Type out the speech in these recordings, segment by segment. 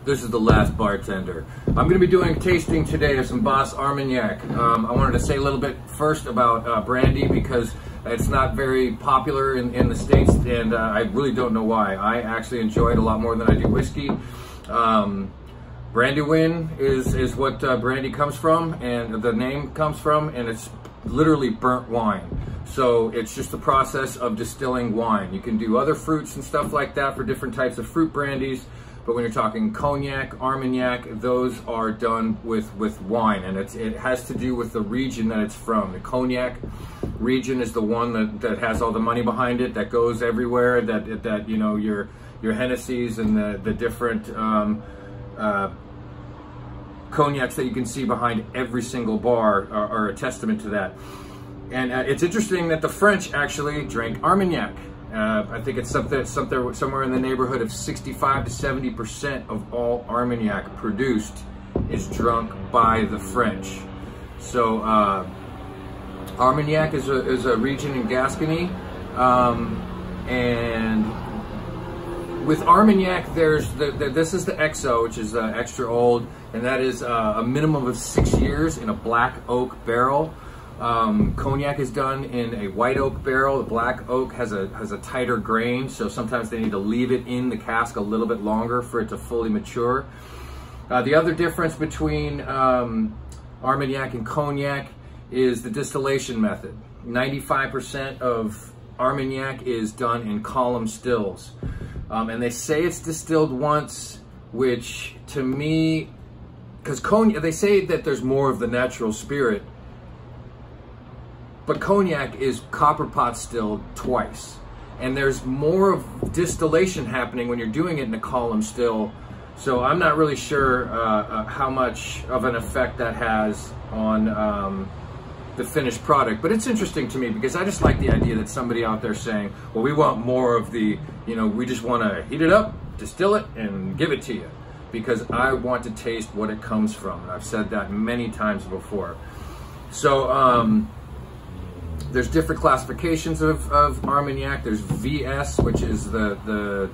This is the last bartender. I'm going to be doing a tasting today of some Bas Armagnac. I wanted to say a little bit first about brandy because it's not very popular in the States, and I really don't know why. I actually enjoy it a lot more than I do whiskey. Brandywine is what brandy comes from, and the name comes from, and it's literally burnt wine. So it's just the process of distilling wine. You can do other fruits and stuff like that for different types of fruit brandies. But when you're talking cognac, Armagnac, those are done with wine, and it has to do with the region that it's from. The cognac region is the one that has all the money behind it, that goes everywhere, that you know, your Hennessy's and the different cognacs that you can see behind every single bar are a testament to that. And it's interesting that the French actually drank Armagnac. I think it's somewhere in the neighborhood of 65 to 70% of all Armagnac produced is drunk by the French. So Armagnac is a region in Gascony, and with Armagnac, this is the XO, which is extra old, and that is a minimum of 6 years in a black oak barrel. Cognac is done in a white oak barrel. The black oak has a tighter grain, so sometimes they need to leave it in the cask a little bit longer for it to fully mature. The other difference between Armagnac and Cognac is the distillation method. 95% of Armagnac is done in column stills. And they say it's distilled once, which to me, because Cognac, they say that there's more of the natural spirit, but Cognac is copper pot stilled twice. And there's more of distillation happening when you're doing it in a column still. So I'm not really sure how much of an effect that has on the finished product. But it's interesting to me because I just like the idea that somebody out there saying, well, we want more of the, you know, we just want to heat it up, distill it, and give it to you. Because I want to taste what it comes from. And I've said that many times before. So, there's different classifications of Armagnac. There's VS, which is the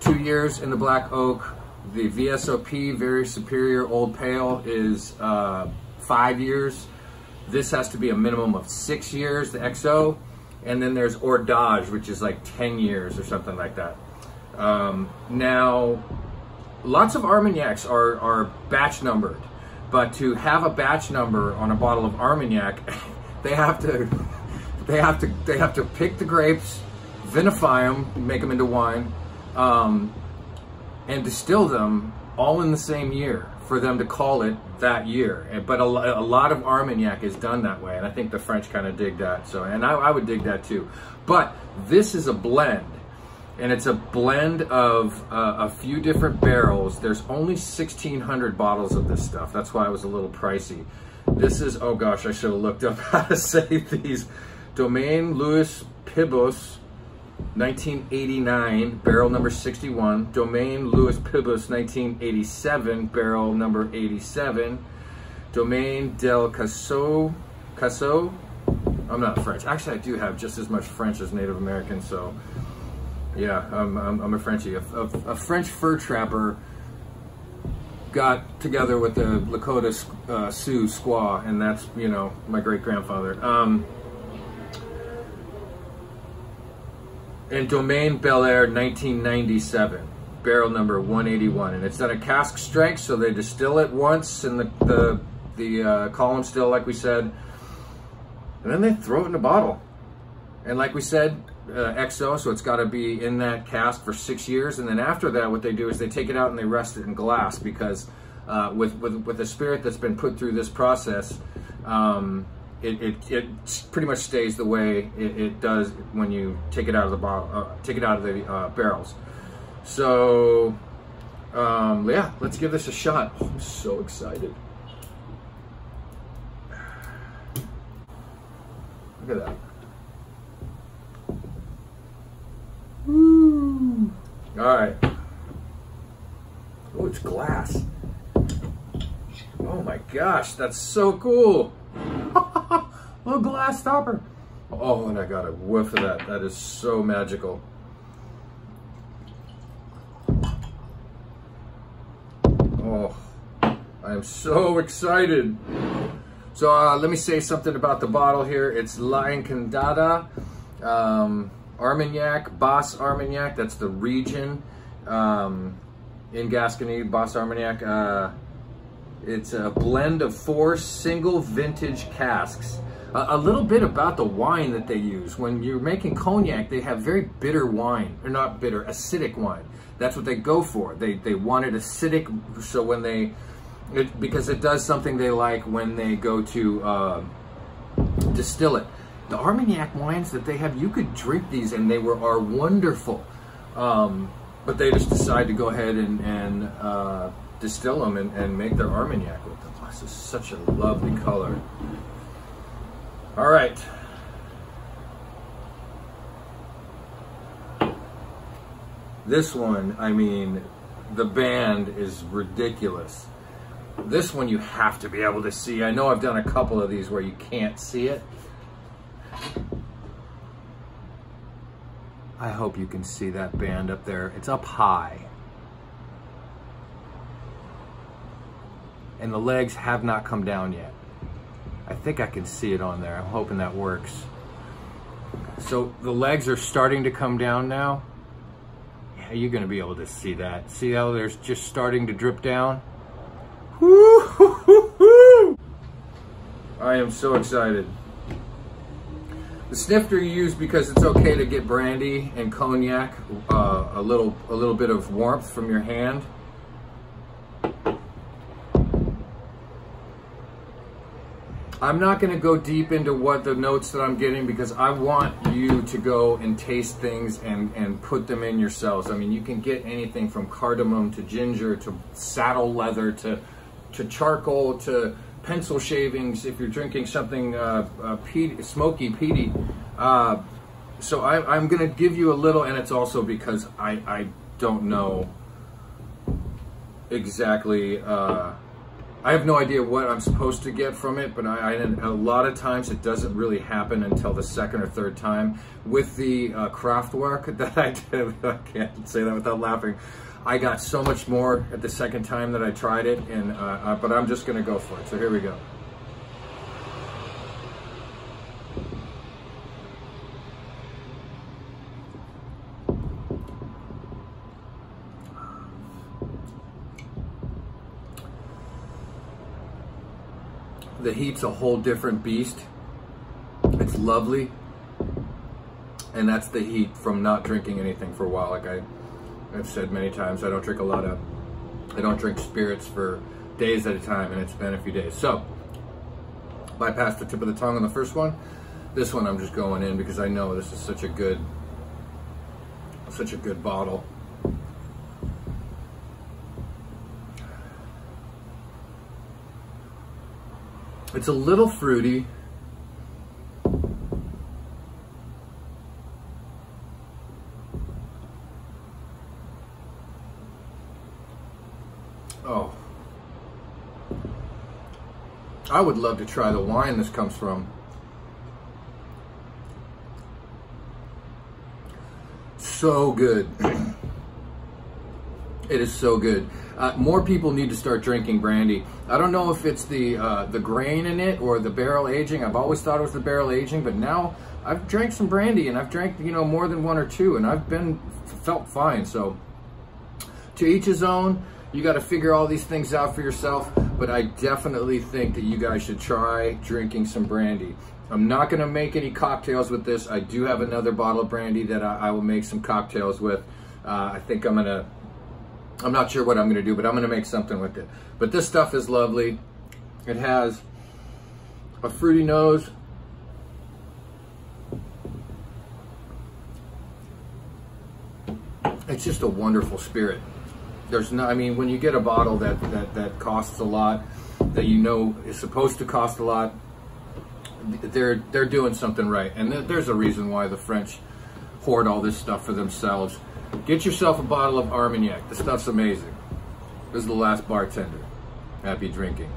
2 years in the black oak. The VSOP, very superior old pale, is 5 years. This has to be a minimum of 6 years, the XO. And then there's Hors d'Age, which is like 10 years or something like that. Now, lots of Armagnacs are batch numbered, but to have a batch number on a bottle of Armagnac, they have to pick the grapes, vinify them, make them into wine, and distill them all in the same year for them to call it that year. But a lot of Armagnac is done that way, and I think the French kind of dig that. So, and I would dig that too. But this is a blend, and it's a blend of a few different barrels. There's only 1,600 bottles of this stuff. That's why it was a little pricey. This is, oh gosh, I should have looked up how to say these. Domaine Louis Pibos, 1989, barrel number 61. Domaine Louis Pibos, 1987, barrel number 87. Domaine del Casso. I'm not French. Actually, I do have just as much French as Native American, so yeah, I'm a Frenchie. A French fur trapper got together with the Lakota Sioux squaw, and that's, you know, my great-grandfather. And Domaine Bel Air, 1997, barrel number 181, and it's at a cask strength, so they distill it once in the column still, like we said, and then they throw it in a bottle. And like we said, XO, so it's got to be in that cask for 6 years, and then after that, what they do is they take it out and they rest it in glass, because with the spirit that's been put through this process, it pretty much stays the way it does when you take it out of the bottle, take it out of the barrels. So yeah, let's give this a shot. Oh, I'm so excited. Look at that. Woo. All right. Oh, it's glass. Oh my gosh, that's so cool. Little glass stopper. Oh, and I got a whiff of that. That is so magical. Oh, I am so excited. So let me say something about the bottle here. It's La Encantada Armagnac, Bas Armagnac. That's the region in Gascony, Bas Armagnac. It's a blend of 4 single vintage casks. A little bit about the wine that they use. When you're making cognac, they have very bitter wine, or not bitter, acidic wine. That's what they go for. They want it acidic, so when they, because it does something they like when they go to distill it. The Armagnac wines that they have, you could drink these and they are wonderful. But they just decide to go ahead and distill them and make their Armagnac with them. This is such a lovely color. All right. This one, I mean, the band is ridiculous. This one you have to be able to see. I know I've done a couple of these where you can't see it. I hope you can see that band up there. It's up high. And the legs have not come down yet. I think I can see it on there. I'm hoping that works. So the legs are starting to come down now. Yeah, you're gonna be able to see that. See how there's just starting to drip down? Woo-hoo-hoo-hoo! I am so excited. The snifter you use because it's okay to get brandy and cognac, a little bit of warmth from your hand. I'm not going to go deep into what the notes that I'm getting because I want you to go and taste things and put them in yourselves. I mean, you can get anything from cardamom to ginger to saddle leather to charcoal to pencil shavings if you're drinking something smoky, peaty. So I'm going to give you a little, and it's also because I don't know exactly... I have no idea what I'm supposed to get from it, but a lot of times it doesn't really happen until the second or third time. With the craft work that I did, I can't say that without laughing, I got so much more at the second time that I tried it, and but I'm just going to go for it. So here we go. The heat's a whole different beast. It's lovely. And that's the heat from not drinking anything for a while. Like I've said many times, I don't drink spirits for days at a time, and it's been a few days. So, bypass the tip of the tongue on the first one. This one I'm just going in because I know this is such a good bottle. It's a little fruity. Oh. I would love to try the wine this comes from. So good. It is so good. More people need to start drinking brandy. I don't know if it's the grain in it or the barrel aging. I've always thought it was the barrel aging, but now I've drank some brandy and I've drank, you know, more than 1 or 2, and I've felt fine. So to each his own. You got to figure all these things out for yourself, but I definitely think that you guys should try drinking some brandy. I'm not going to make any cocktails with this. I do have another bottle of brandy that I will make some cocktails with. I think I'm not sure what I'm going to do, but I'm going to make something with it. But this stuff is lovely. It has a fruity nose. It's just a wonderful spirit. There's no, I mean, when you get a bottle that costs a lot, that you know is supposed to cost a lot, they're doing something right. And there's a reason why the French hoard all this stuff for themselves. Get yourself a bottle of Armagnac. The stuff's amazing. This is The Last Bartender. Happy drinking.